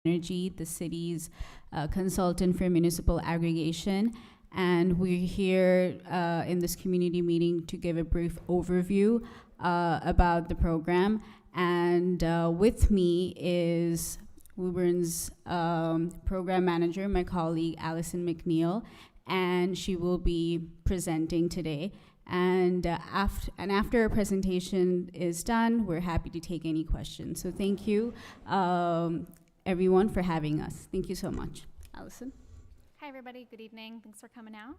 Energy, the city's consultant for municipal aggregation. And we're here in this community meeting to give a brief overview about the program. And with me is Woburn's program manager, my colleague Allison McNeil, and she will be presenting today. And after our presentation is done, we're happy to take any questions. So thank you, everyone, for having us. Thank you so much. Allison? Hi, everybody. Good evening. Thanks for coming out.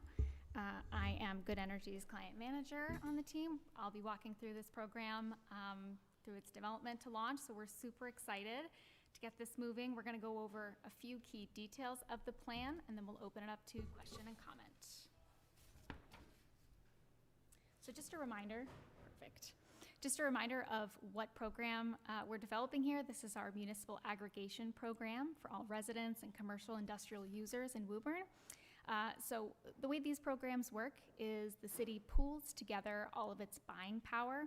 I am Good Energy's client manager on the team. I'll be walking through this program through its development to launch, so we're super excited to get this moving. We're going to go over a few key details of the plan, and then we'll open it up to question and comment. So just a reminder, perfect. Just a reminder of what program we're developing here. This is our Municipal Aggregation program for all residents and commercial industrial users in Woburn. So the way these programs work is the city pools together all of its buying power.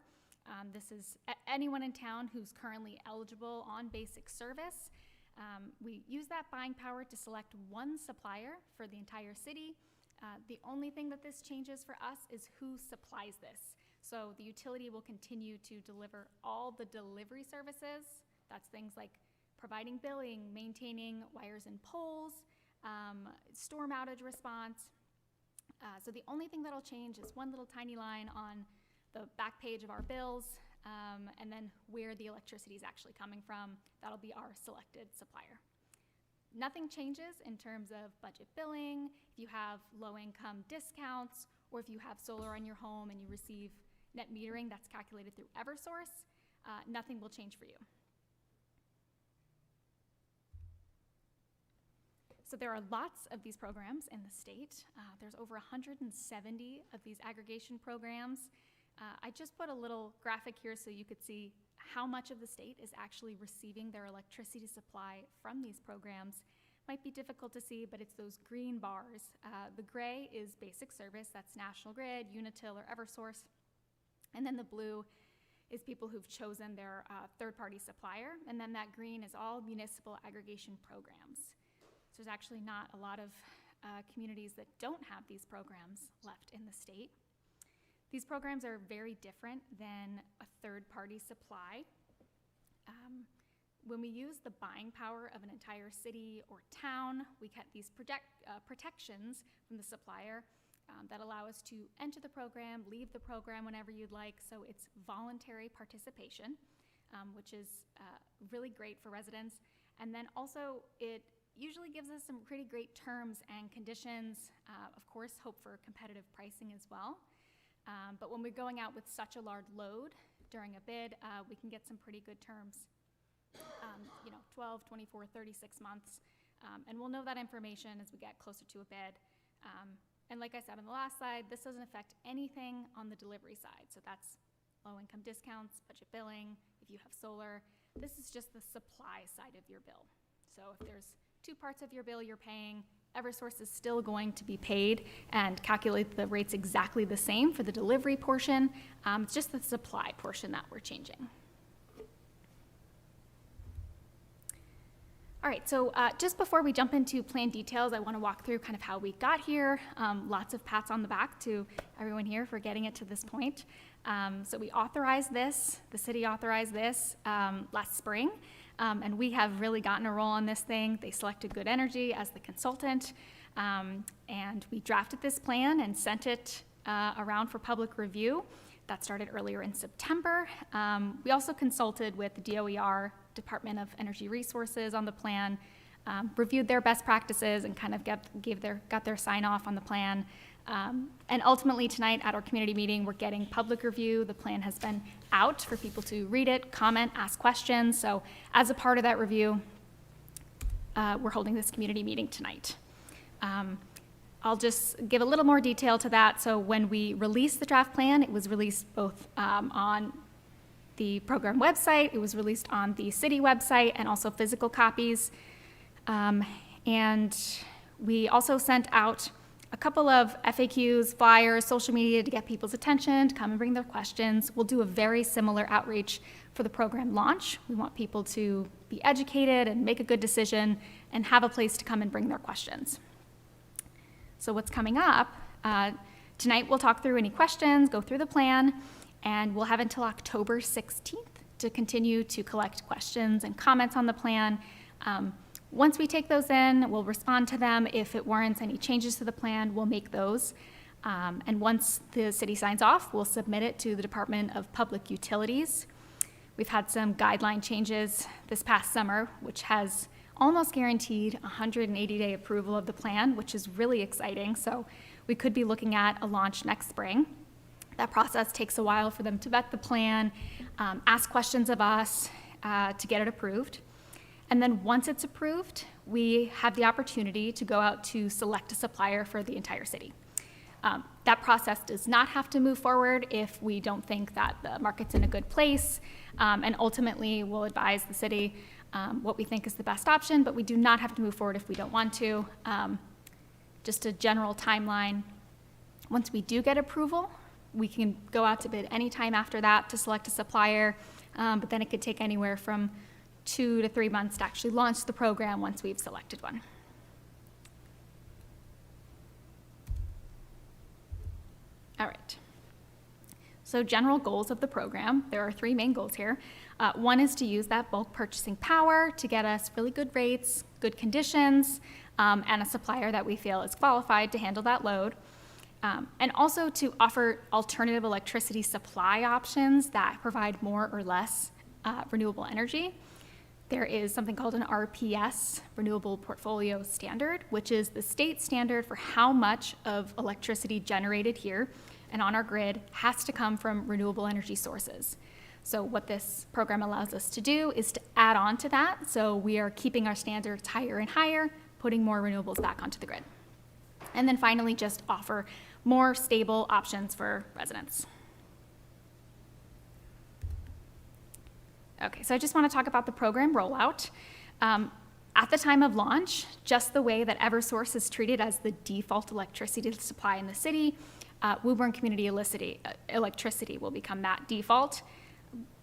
This is anyone in town who's currently eligible on basic service. We use that buying power to select one supplier for the entire city. The only thing that this changes for us is who supplies this. So the utility will continue to deliver all the delivery services. That's things like providing billing, maintaining wires and poles, storm outage response. So the only thing that'll change is one little tiny line on the back page of our bills, and then where the electricity is actually coming from. That'll be our selected supplier. Nothing changes in terms of budget billing, if you have low-income discounts, or if you have solar on your home and you receive net metering that's calculated through Eversource, nothing will change for you. So there are lots of these programs in the state. There's over 170 of these aggregation programs. I just put a little graphic here so you could see how much of the state is actually receiving their electricity supply from these programs. Might be difficult to see, but it's those green bars. The gray is basic service, that's National Grid, Unitil, or Eversource. And then the blue is people who've chosen their third-party supplier. And then that green is all municipal aggregation programs. So there's actually not a lot of communities that don't have these programs left in the state. These programs are very different than a third-party supply. When we use the buying power of an entire city or town, we get these protections from the supplier that allow us to enter the program, leave the program whenever you'd like. So it's voluntary participation, which is really great for residents. And then also it usually gives us some pretty great terms and conditions. Of course, hope for competitive pricing as well. But when we're going out with such a large load during a bid, we can get some pretty good terms. 12, 24, 36 months. And we'll know that information as we get closer to a bid. And like I said on the last slide, this doesn't affect anything on the delivery side. So that's low-income discounts, budget billing, if you have solar. This is just the supply side of your bill. So if there's two parts of your bill you're paying, Eversource is still going to be paid and calculate the rates exactly the same for the delivery portion. It's just the supply portion that we're changing. All right, so just before we jump into plan details, I want to walk through kind of how we got here. Lots of pats on the back to everyone here for getting it to this point. So we authorized this, the city authorized this last spring, and we have really gotten a roll on this thing. They selected Good Energy as the consultant, and we drafted this plan and sent it around for public review. That started earlier in September. We also consulted with the DOER, Department of Energy Resources, on the plan, reviewed their best practices and kind of got their sign off on the plan. And ultimately tonight at our community meeting, we're getting public review. The plan has been out for people to read it, comment, ask questions. So as a part of that review, we're holding this community meeting tonight. I'll just give a little more detail to that. So when we released the draft plan, it was released both on the program website, it was released on the city website, and also physical copies. And we also sent out a couple of FAQs, flyers, social media to get people's attention, to come and bring their questions. We'll do a very similar outreach for the program launch. We want people to be educated and make a good decision and have a place to come and bring their questions. So what's coming up, tonight we'll talk through any questions, go through the plan, and we'll have until October 16th to continue to collect questions and comments on the plan. Once we take those in, we'll respond to them. If it warrants any changes to the plan, we'll make those. And once the city signs off, we'll submit it to the Department of Public Utilities. We've had some guideline changes this past summer, which has almost guaranteed 180-day approval of the plan, which is really exciting. So we could be looking at a launch next spring. That process takes a while for them to vet the plan, ask questions of us to get it approved. And then once it's approved, we have the opportunity to go out to select a supplier for the entire city. That process does not have to move forward if we don't think that the market's in a good place, and ultimately we'll advise the city what we think is the best option, but we do not have to move forward if we don't want to. Just a general timeline. Once we do get approval, we can go out to bid anytime after that to select a supplier, but then it could take anywhere from 2 to 3 months to actually launch the program once we've selected one. All right. So general goals of the program, there are 3 main goals here. One is to use that bulk purchasing power to get us really good rates, good conditions, and a supplier that we feel is qualified to handle that load. And also to offer alternative electricity supply options that provide more or less renewable energy. There is something called an RPS, Renewable Portfolio Standard, which is the state standard for how much of electricity generated here and on our grid has to come from renewable energy sources. So what this program allows us to do is to add on to that. So we are keeping our standards higher and higher, putting more renewables back onto the grid. And then finally, just offer more stable options for residents. Okay, so I just want to talk about the program rollout. At the time of launch, just the way that Eversource is treated as the default electricity supply in the city, Woburn Community Electricity will become that default.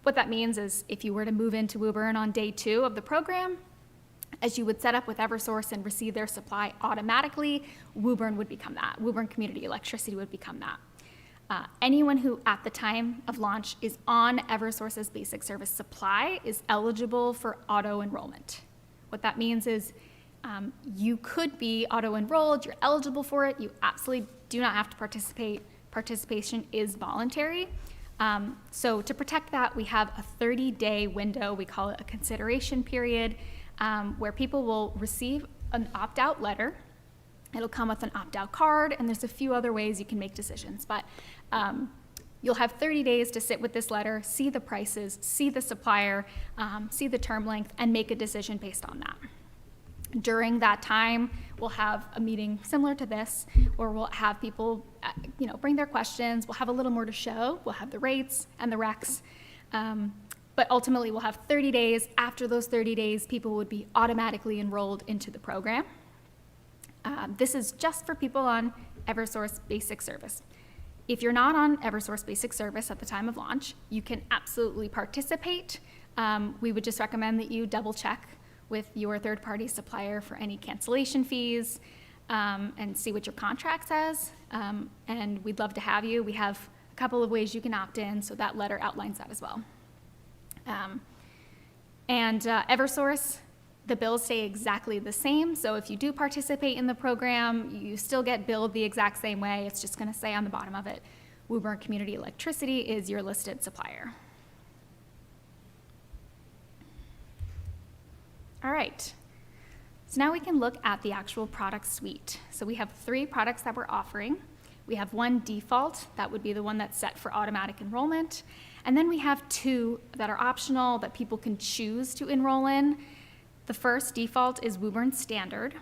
What that means is if you were to move into Woburn on day 2 of the program, as you would set up with Eversource and receive their supply automatically, Woburn would become that. Woburn Community Electricity would become that. Anyone who at the time of launch is on Eversource's basic service supply is eligible for auto enrollment. What that means is you could be auto enrolled, you're eligible for it, you absolutely do not have to participate. Participation is voluntary. So to protect that, we have a 30-day window, we call it a consideration period, where people will receive an opt-out letter. It'll come with an opt-out card, and there's a few other ways you can make decisions, but you'll have 30 days to sit with this letter, see the prices, see the supplier, see the term length, and make a decision based on that. During that time, we'll have a meeting similar to this, where we'll have people bring their questions, we'll have a little more to show, we'll have the rates and the recs, but ultimately we'll have 30 days. After those 30 days, people would be automatically enrolled into the program. This is just for people on Eversource Basic Service. If you're not on Eversource Basic Service at the time of launch, you can absolutely participate. We would just recommend that you double check with your third-party supplier for any cancellation fees and see what your contract says. And we'd love to have you. We have a couple of ways you can opt in, so that letter outlines that as well. Eversource, the bills stay exactly the same. So if you do participate in the program, you still get billed the exact same way. It's just going to say on the bottom of it, Woburn Community Electricity is your listed supplier. All right. So now we can look at the actual product suite. So we have 3 products that we're offering. We have one default, that would be the one that's set for automatic enrollment. And then we have 2 that are optional that people can choose to enroll in. The first default is Woburn Standard.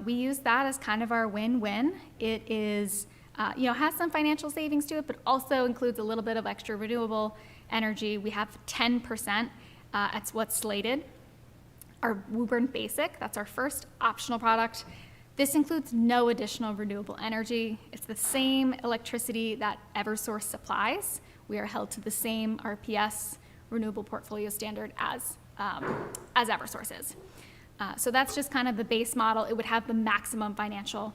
We use that as kind of our win-win. It is, has some financial savings to it, but also includes a little bit of extra renewable energy. We have 10%, that's what's slated. Our Woburn Basic, that's our first optional product. This includes no additional renewable energy. It's the same electricity that Eversource supplies. We are held to the same RPS renewable portfolio standard as Eversource is. So that's just kind of the base model. It would have the maximum financial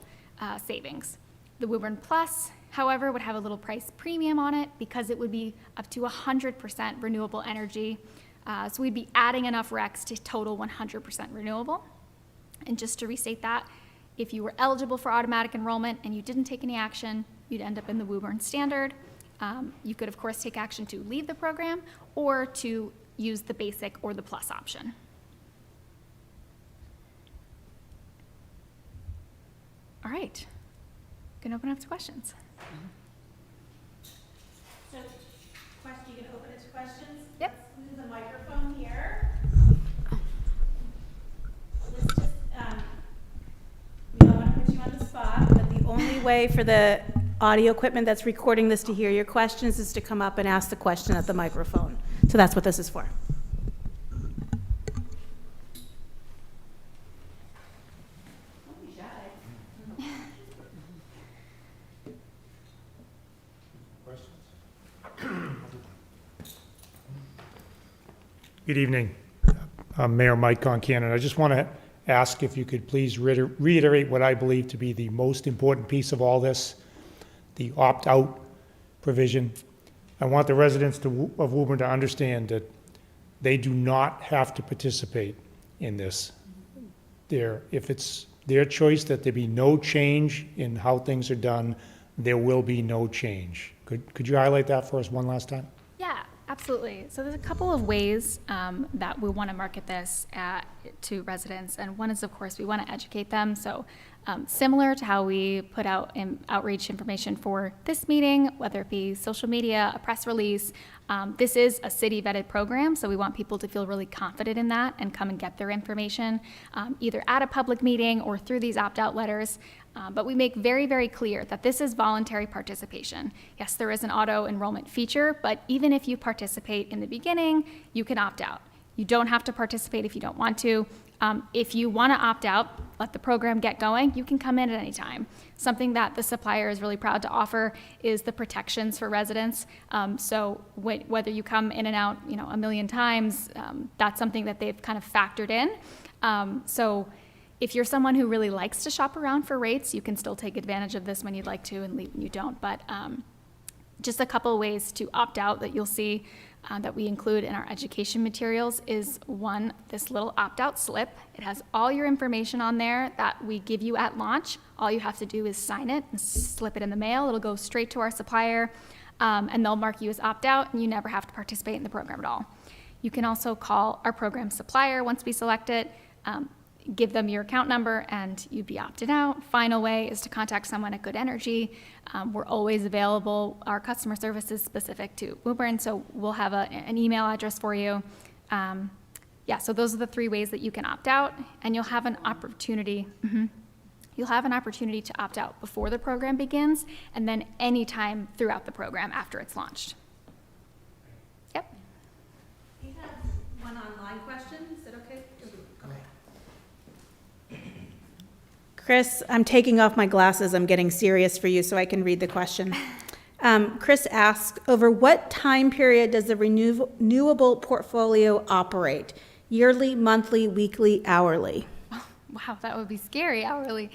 savings. The Woburn Plus, however, would have a little price premium on it because it would be up to 100% renewable energy. So we'd be adding enough RECs to total 100% renewable. And just to restate that, if you were eligible for automatic enrollment and you didn't take any action, you'd end up in the Woburn standard. You could, of course, take action to leave the program or to use the basic or the plus option. All right, gonna open up to questions. So, you can open it to questions? Yep. Let's move the microphone here. Let's just, we don't want to put you on the spot, but the only way for the audio equipment that's recording this to hear your questions is to come up and ask the question at the microphone. So that's what this is for. Good evening. I'm Mayor Mike Concanon. I just want to ask if you could please reiterate what I believe to be the most important piece of all this, the opt-out provision. I want the residents of Woburn to understand that they do not have to participate in this. If it's their choice that there be no change in how things are done, there will be no change. Could you highlight that for us one last time? Yeah, absolutely. So there's a couple of ways that we want to market this to residents, and one is, of course, we want to educate them. So similar to how we put out outreach information for this meeting, whether it be social media, a press release, this is a city-vetted program, so we want people to feel really confident in that and come and get their information, either at a public meeting or through these opt-out letters. But we make very, very clear that this is voluntary participation. Yes, there is an auto-enrollment feature, but even if you participate in the beginning, you can opt out. You don't have to participate if you don't want to. If you want to opt out, let the program get going, you can come in at any time. Something that the supplier is really proud to offer is the protections for residents. So whether you come in and out, a million times, that's something that they've kind of factored in. So if you're someone who really likes to shop around for rates, you can still take advantage of this when you'd like to and leave when you don't. But just a couple of ways to opt out that you'll see that we include in our education materials is one, this little opt-out slip. It has all your information on there that we give you at launch. All you have to do is sign it and slip it in the mail. It'll go straight to our supplier, and they'll mark you as opt-out, and you never have to participate in the program at all. You can also call our program supplier once we select it, give them your account number, and you'd be opted out. Final way is to contact someone at Good Energy. We're always available. Our customer service is specific to Woburn, so we'll have an email address for you. So those are the three ways that you can opt out, and you'll have an opportunity. You'll have an opportunity to opt out before the program begins, and then anytime throughout the program after it's launched. Yep. We have one online question. Is that okay? Chris, I'm taking off my glasses. I'm getting serious for you so I can read the question. Chris asks, over what time period does the renewable portfolio operate? Yearly, monthly, weekly, hourly? Oh, wow, that would be scary, hourly.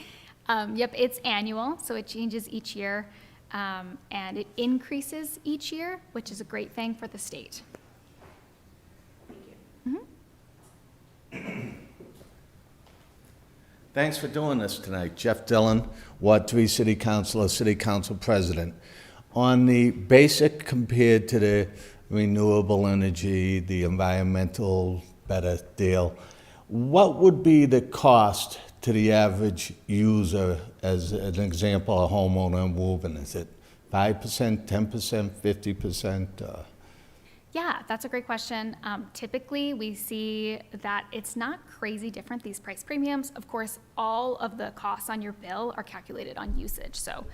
Yep, it's annual, so it changes each year, and it increases each year, which is a great thing for the state. Thank you. Thanks for doing this tonight. Jeff Dillon, Ward 3 City Councilor, City Council President. On the basic compared to the renewable energy, the environmental better deal, what would be the cost to the average user, as an example, a homeowner in Woburn? Is it 5%, 10%, 50%? Yeah, that's a great question. Typically, we see that it's not crazy different, these price premiums. Of course, all of the costs on your bill are calculated on usage. So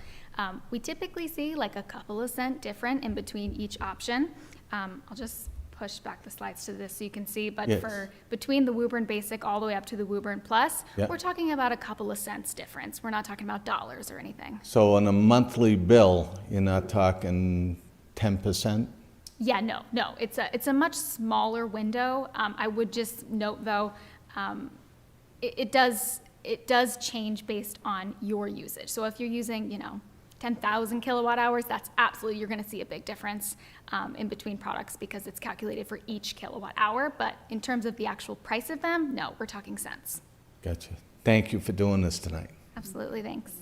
we typically see like a couple of cents different in between each option. I'll just push back the slides to this so you can see, but Yes. for between the Woburn Basic all the way up to the Woburn Plus, Yeah. we're talking about a couple of cents difference. We're not talking about dollars or anything. So on a monthly bill, you're not talking 10%? Yeah, no, it's a much smaller window. I would just note though, it does change based on your usage. So if you're using, 10,000 kilowatt hours, that's absolutely, you're gonna see a big difference in between products because it's calculated for each kilowatt hour. But in terms of the actual price of them, no, we're talking cents. Gotcha. Thank you for doing this tonight. Absolutely, thanks.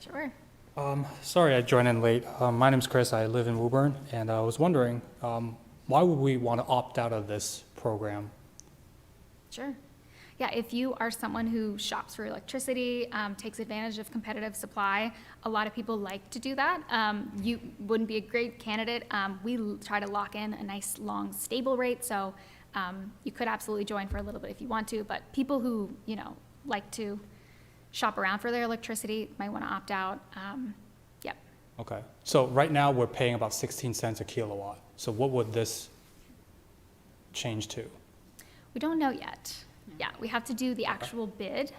Sure. Sorry I joined in late. My name's Chris. I live in Woburn, and I was wondering, why would we want to opt out of this program? Sure. Yeah, if you are someone who shops for electricity, takes advantage of competitive supply, a lot of people like to do that. You wouldn't be a great candidate. Try to lock in a nice, long, stable rate, so you could absolutely join for a little bit if you want to, but people who, like to shop around for their electricity might want to opt out. Yep. Okay. So right now, we're paying about 16 cents a kilowatt. So what would this change to? We don't know yet. Yeah, we have to do the actual bid.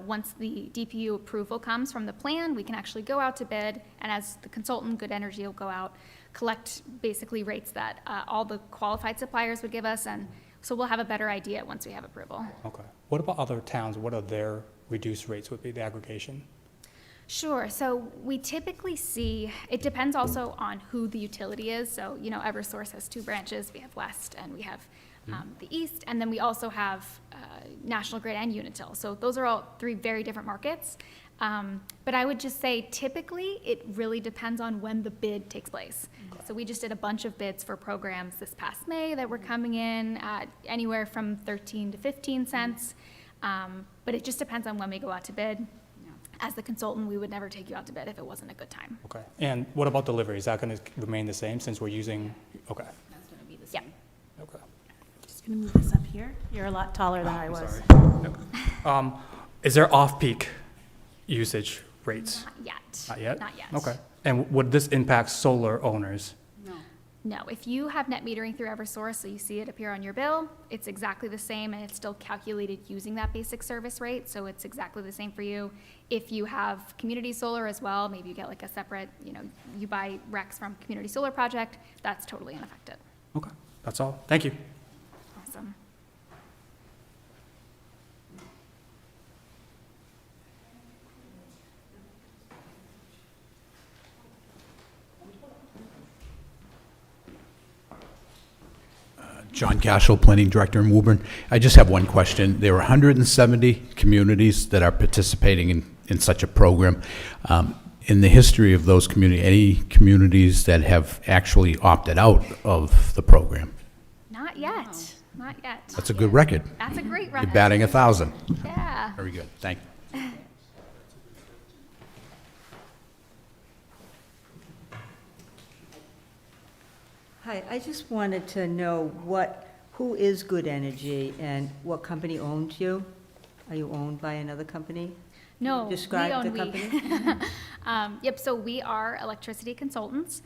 Once the DPU approval comes from the plan, we can actually go out to bid, and as the consultant, Good Energy will go out, collect basically rates that all the qualified suppliers would give us, and so we'll have a better idea once we have approval. Okay. What about other towns? What are their reduced rates would be, the aggregation? Sure, so we typically see, it depends also on who the utility is. So, Eversource has two branches. We have West and we have the East, and then we also have National Grid and Unitil. So those are all three very different markets. But I would just say typically it really depends on when the bid takes place. So we just did a bunch of bids for programs this past May that were coming in at anywhere from 13 to 15 cents. But it just depends on when we go out to bid. As the consultant, we would never take you out to bid if it wasn't a good time. Okay. And what about delivery? Is that going to remain the same since we're using, okay. That's gonna be the Yeah. same. Okay. Just gonna move this up here. You're a lot taller than I I'm was. sorry. Is there off-peak usage rates? Not yet. Not yet? Not yet. Okay. And would this impact solar owners? No. No, if you have net metering through Eversource, so you see it appear on your bill, it's exactly the same, and it's still calculated using that basic service rate, so it's exactly the same for you. If you have community solar as well, maybe you get like a separate, you buy RECs from Community Solar Project, that's totally unaffected. Okay. That's all. Thank you. Awesome. John Cashel, Planning Director in Woburn. I just have one question. There are 170 communities that are participating in such a program. In the history of those communities, any communities that have actually opted out of the program? Not yet, not yet. That's a good record. That's a great You're record. batting 1,000. Yeah. Very good. Thank you. Hi, I just wanted to know who is Good Energy and what company owns you? Are you owned by another company? No, we Describe own the we. company. Yep, so we are electricity consultants.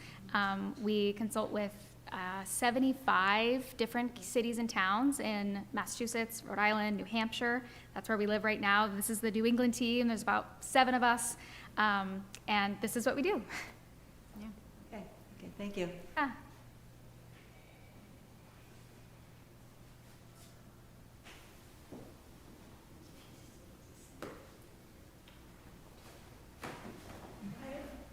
We consult with 75 different cities and towns in Massachusetts, Rhode Island, New Hampshire. That's where we live right now. This is the New England team. There's about 7 of us, and this is what we do. Okay, thank you. Yeah.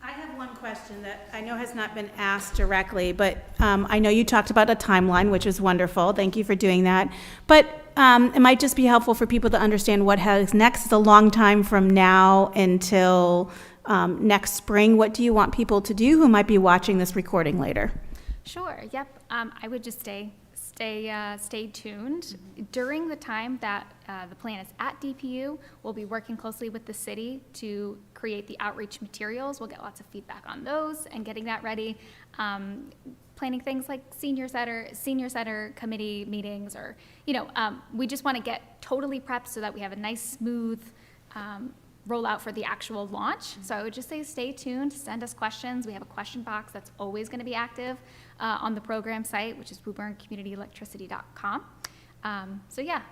I have one question that I know has not been asked directly, but I know you talked about a timeline, which is wonderful. Thank you for doing that. But it might just be helpful for people to understand what has next. It's a long time from now until next spring. What do you want people to do who might be watching this recording later? Sure, yep. I would just stay tuned. During the time that the plan is at DPU, we'll be working closely with the city to create the outreach materials. We'll get lots of feedback on those and getting that ready. Planning things like senior center committee meetings, or, we just want to get totally prepped so that we have a nice, smooth roll out for the actual launch. So I would just say stay tuned, send us questions. We have a question box that's always going to be active on the program site, which is WoburnCommunityElectricity.com. So yeah,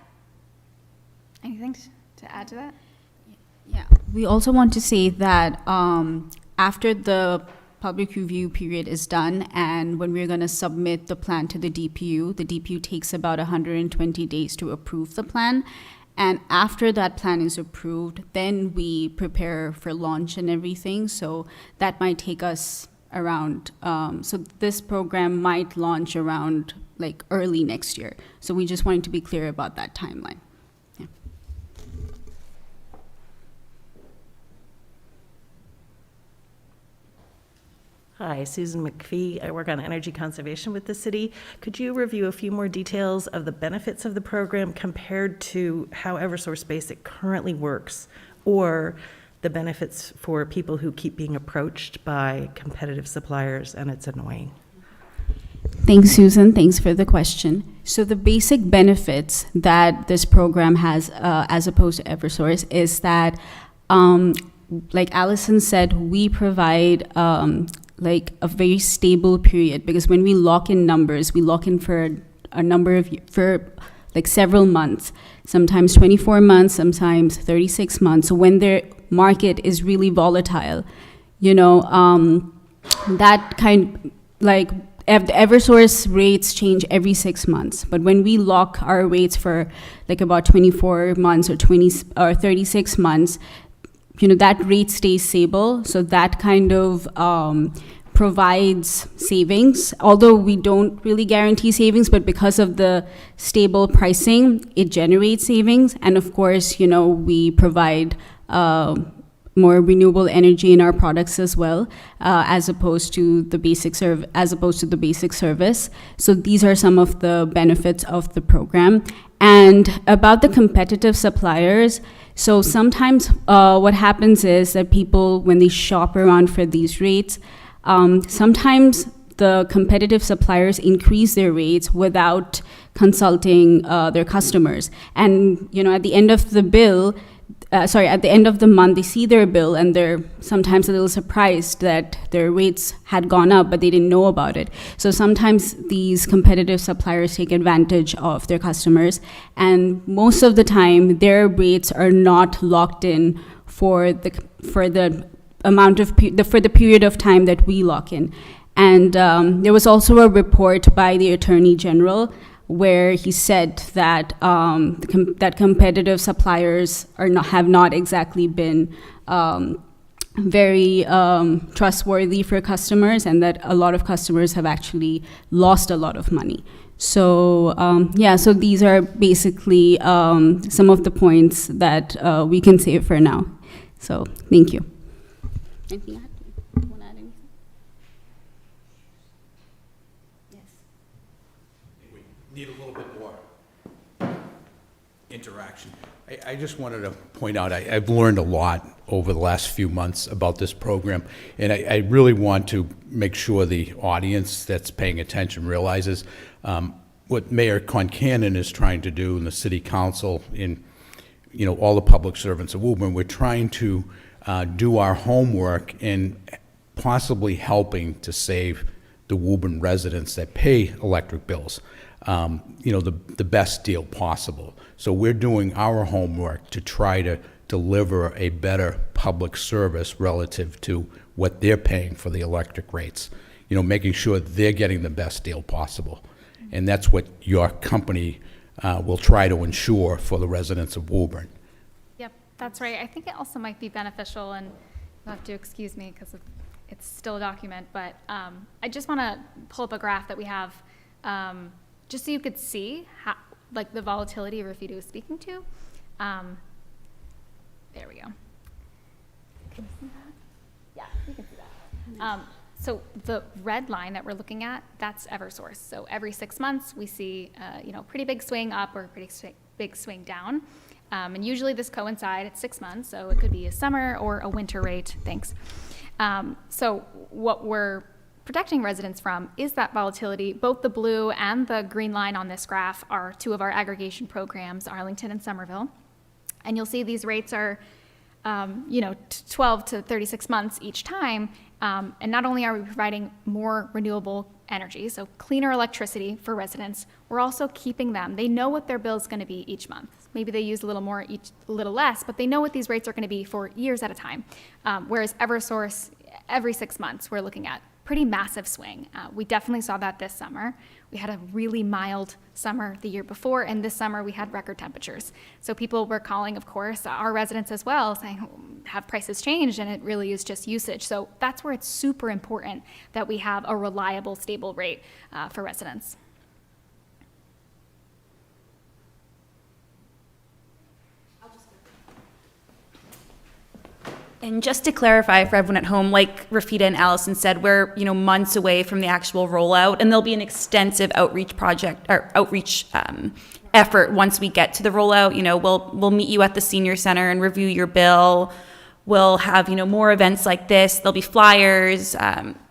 anything to add to that? Yeah, we also want to say that after the public review period is done and when we're going to submit the plan to the DPU takes about 120 days to approve the plan. And after that plan is approved, then we prepare for launch and everything. So that might take us around, so this program might launch around like early next year. So we just wanted to be clear about that timeline. Yeah. Hi, Susan McPhee. I work on energy conservation with the city. Could you review a few more details of the benefits of the program compared to how Eversource Basic currently works, or the benefits for people who keep being approached by competitive suppliers and it's annoying? Thanks, Susan. Thanks for the question. So the basic benefits that this program has, as opposed to Eversource, is that, like Allison said, we provide like a very stable period, because when we lock in numbers, we lock in for a number of, for like several months, sometimes 24 months, sometimes 36 months. So when the market is really volatile, you know, that kind, like the Eversource rates change every 6 months. But when we lock our rates for like about 24 months or 36 months, you know, that rate stays stable. So that kind of provides savings, although we don't really guarantee savings, but because of the stable pricing, it generates savings. And of course, you know, we provide more renewable energy in our products as well, as opposed to the basic service. So these are some of the benefits of the program. And about the competitive suppliers, so sometimes what happens is that people, when they shop around for these rates, sometimes the competitive suppliers increase their rates without consulting their customers. And, you know, at the end of the bill, at the end of the month, they see their bill and they're sometimes a little surprised that their rates had gone up, but they didn't know about it. So sometimes these competitive suppliers take advantage of their customers, and most of the time, their rates are not locked in for the period of time that we lock in. And there was also a report by the Attorney General where he said that that competitive suppliers have not exactly been very trustworthy for customers, and that a lot of customers have actually lost a lot of money. So yeah, so these are basically some of the points that we can say for now. So thank you. Anything to add? Want to add anything? Yes. We need a little bit more interaction. I just wanted to point out, I've learned a lot over the last few months about this program, and I really want to make sure the audience that's paying attention realizes what Mayor Concanon is trying to do in the City Council, in, you know, all the public servants of Woburn. We're trying to do our homework in possibly helping to save the Woburn residents that pay electric bills, you know, the best deal possible. So we're doing our homework to try to deliver a better public service relative to what they're paying for the electric rates, you know, making sure they're getting the best deal possible. And that's what your company will try to ensure for the residents of Woburn. Yep, that's right. I think it also might be beneficial, and you'll have to excuse me because it's still a document, but I just want to pull up a graph that we have just so you could see how, like, the volatility Rafida was speaking to. There we go. Can you see that? Yeah, you can see that. So the red line that we're looking at, that's Eversource. So every 6 months, we see you know, pretty big swing up or a pretty big swing down. And usually this coincides at 6 months, so it could be a summer or a winter rate. Thanks. So what we're protecting residents from is that volatility. Both the blue and the green line on this graph are two of our aggregation programs, Arlington and Somerville. And you'll see these rates are 12 to 36 months each time. And not only are we providing more renewable energy, so cleaner electricity for residents, we're also keeping them. They know what their bill is going to be each month. Maybe they use a little more, a little less, but they know what these rates are going to be for years at a time. Whereas Eversource, every 6 months, we're looking at pretty massive swing. We definitely saw that this summer. We had a really mild summer the year before, and this summer we had record temperatures. So people were calling, of course, our residents as well, saying, have prices changed? And it really is just usage. So that's where it's super important that we have a reliable, stable rate for residents. And just to clarify for everyone at home, like Rafita and Allison said, we're months away from the actual rollout, and there'll be an extensive outreach project or outreach effort once we get to the rollout. We'll meet you at the senior center and review your bill. We'll have more events like this. There'll be flyers.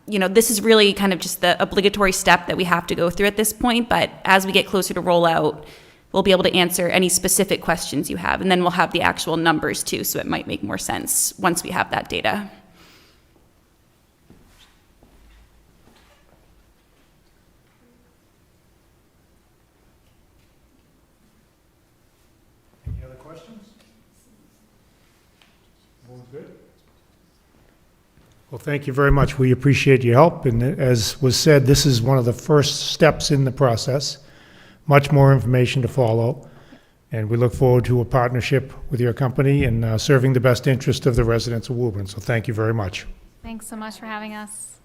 This is really kind of just the obligatory step that we have to go through at this point. But as we get closer to rollout, we'll be able to answer any specific questions you have, and then we'll have the actual numbers too, so it might make more sense once we have that data. Any other questions? Everyone's good? Well, thank you very much. We appreciate your help, and as was said, this is one of the first steps in the process. Much more information to follow, and we look forward to a partnership with your company and serving the best interest of the residents of Woburn. So thank you very much. Thanks so much for having us.